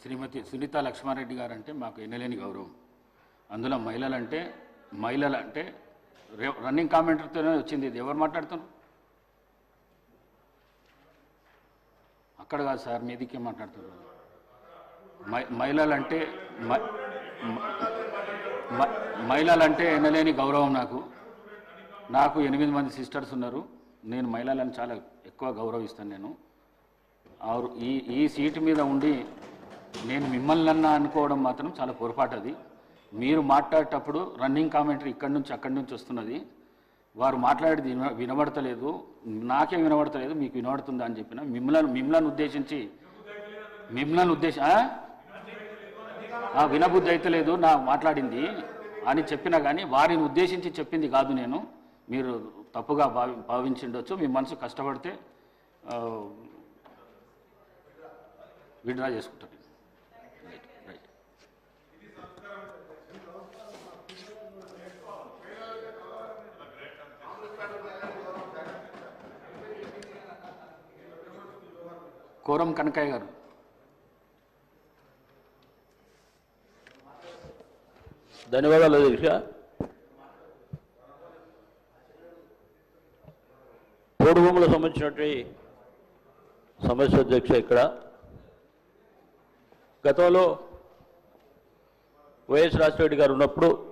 శ్రీమతి సునీత లక్ష్మారెడ్డి గారు అంటే మాకు ఎన్నలేని గౌరవం. అందులో మహిళలంటే రన్నింగ్ కామెంటర్తోనే వచ్చింది. ఇది ఎవరు మాట్లాడుతున్నారు? అక్కడ కాదు సార్, మీదికే మాట్లాడుతున్నారు. మహిళలంటే ఎన్నలేని గౌరవం నాకు 8 మంది సిస్టర్స్ ఉన్నారు. నేను మహిళలను చాలా ఎక్కువ గౌరవిస్తాను. నేను ఈ సీటు మీద ఉండి నేను మిమ్మల్ని అనుకోవడం మాత్రం చాలా పొరపాటు. అది మీరు మాట్లాడేటప్పుడు రన్నింగ్ కామెంటరీ ఇక్కడి నుంచి అక్కడి నుంచి వస్తున్నది. వారు మాట్లాడేది వినబడతలేదు, నాకే వినబడతలేదు, మీకు వినబడుతుందా అని చెప్పిన. మిమ్మల్ని ఉద్దేశించి వినబుద్ధి అయితే లేదు నా మాట్లాడింది అని చెప్పినా కానీ వారిని ఉద్దేశించి చెప్పింది కాదు నేను. మీరు తప్పుగా భావించిండొచ్చు. మీ మనసు కష్టపడితే విడ్రా చేసుకుంటారు. రైట్. కోరం కనకయ్య గారు. ధన్యవాదాలు అధ్యక్ష. పోడు భూములకు సంబంధించినటువంటి సమస్య అధ్యక్ష. ఇక్కడ గతంలో వైఎస్ రాజశేఖర రెడ్డి గారు ఉన్నప్పుడు